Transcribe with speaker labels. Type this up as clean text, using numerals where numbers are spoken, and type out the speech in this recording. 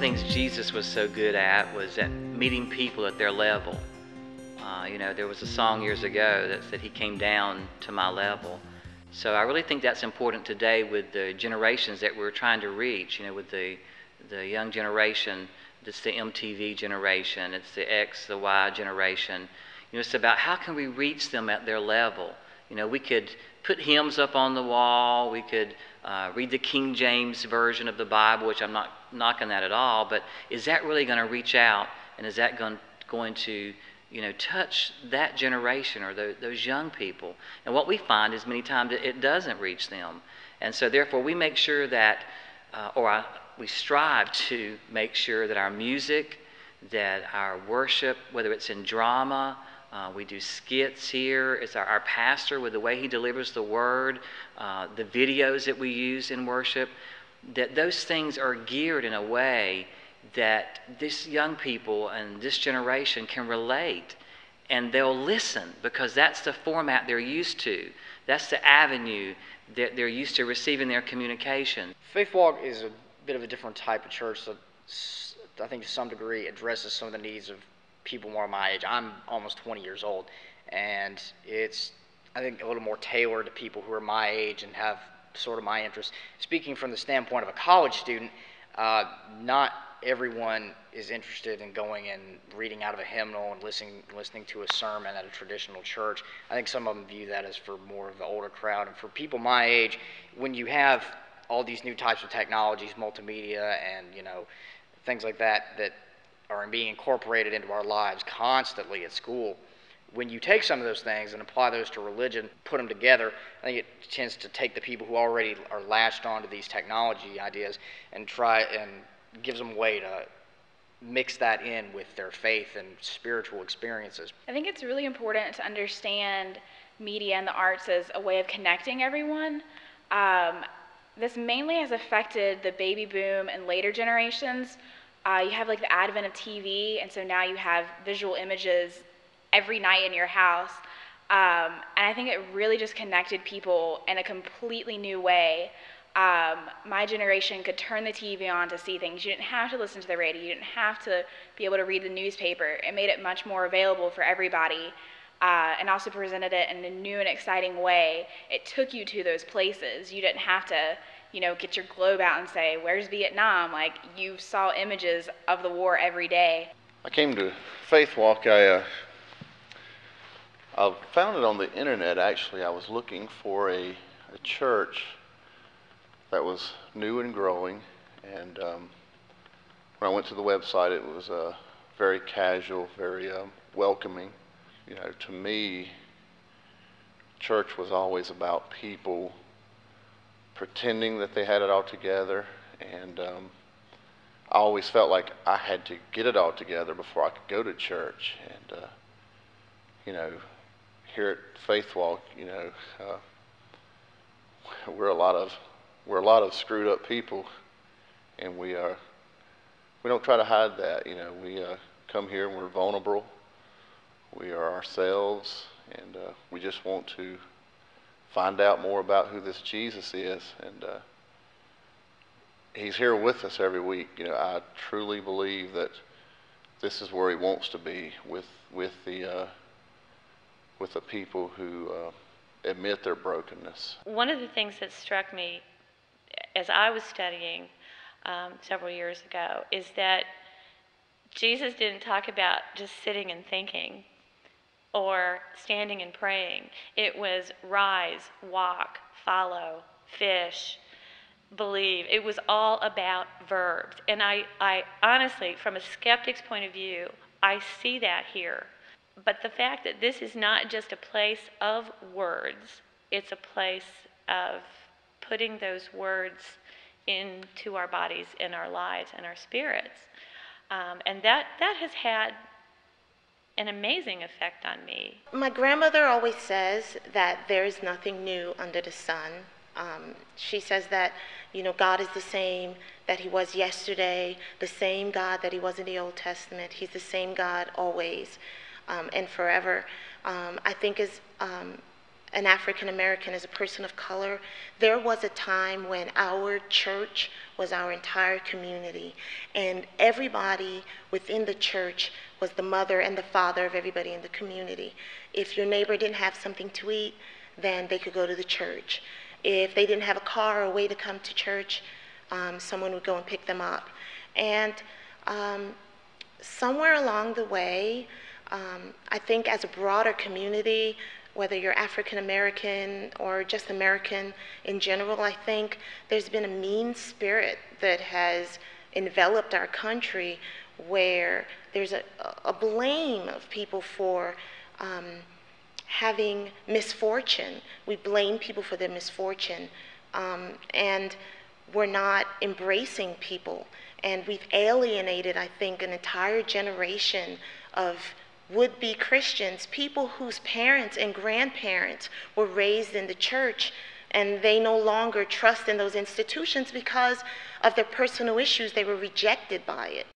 Speaker 1: things Jesus was so good at was at meeting people at their level. There was a song years ago that said he came down to my level. So I really think that's important today with the generations that we're trying to reach. With the young generation, it's the MTV generation, it's the X, the Y generation. It's about how can we reach them at their level. We could put hymns up on the wall. We could read the King James version of the Bible, which I'm not knocking that at all. But is that really going to reach out, and is that going to touch that generation or those young people? And what we find is many times it doesn't reach them. And so therefore we make sure that, we strive to make sure that our music, that our worship, whether it's in drama, we do skits here, it's our pastor with the way he delivers the word, the videos that we use in worship, that those things are geared in a way that this young people and this generation can relate, and they'll listen because that's the format they're used to. That's the avenue that they're used to receiving their communication.
Speaker 2: FaithWalk is a bit of a different type of church that I think to some degree addresses some of the needs of people more my age. I'm almost 20 years old, and it's, I think, a little more tailored to people who are my age and have sort of my interests. Speaking from the standpoint of a college student, not everyone is interested in going and reading out of a hymnal and listening to a sermon at a traditional church. I think some of them view that as for more of the older crowd. And for people my age, when you have all these new types of technologies, multimedia, and things like that are being incorporated into our lives constantly at school, when you take some of those things and apply those to religion, put them together, I think it tends to take the people who already are latched onto these technology ideas and gives them a way to mix that in with their faith and spiritual experiences.
Speaker 3: I think it's really important to understand media and the arts as a way of connecting everyone. This mainly has affected the baby boom and later generations. You have the advent of TV, and so now you have visual images every night in your house. And I think it really just connected people in a completely new way. My generation could turn the TV on to see things. You didn't have to listen to the radio. You didn't have to be able to read the newspaper. It made it much more available for everybody, and also presented it in a new and exciting way. It took you to those places. You didn't have to, get your globe out and say, "Where's Vietnam?" You saw images of the war every day.
Speaker 4: I came to FaithWalk. I found it on the internet, actually. I was looking for a church that was new and growing, and when I went to the website, it was very casual, very welcoming. To me, church was always about people pretending that they had it all together, and I always felt like I had to get it all together before I could go to church. And here at FaithWalk, we're a lot of screwed up people, and we don't try to hide that. We come here and we're vulnerable. We are ourselves, and we just want to find out more about who this Jesus is, and he's here with us every week. I truly believe that this is where he wants to be with the people who admit their brokenness.
Speaker 5: One of the things that struck me as I was studying several years ago is that Jesus didn't talk about just sitting and thinking or standing and praying. It was rise, walk, follow, fish, believe. It was all about verbs. And I honestly, from a skeptic's point of view, I see that here. But the fact that this is not just a place of words, it's a place of putting those words into our bodies and our lives and our spirits. And that has had an amazing effect on me.
Speaker 6: My grandmother always says that there is nothing new under the sun. She says that, God is the same that he was yesterday, the same God that he was in the Old Testament. He's the same God always and forever. I think an African American, as a person of color, there was a time when our church was our entire community, and everybody within the church was the mother and the father of everybody in the community. If your neighbor didn't have something to eat, then they could go to the church. If they didn't have a car or a way to come to church, someone would go and pick them up. And somewhere along the way, I think as a broader community, whether you're African American or just American in general, I think there's been a mean spirit that has enveloped our country, where there's a blame of people for having misfortune. We blame people for their misfortune, and we're not embracing people. And we've alienated, I think, an entire generation of would-be Christians, people whose parents and grandparents were raised in the church, and they no longer trust in those institutions because of their personal issues. They were rejected by it.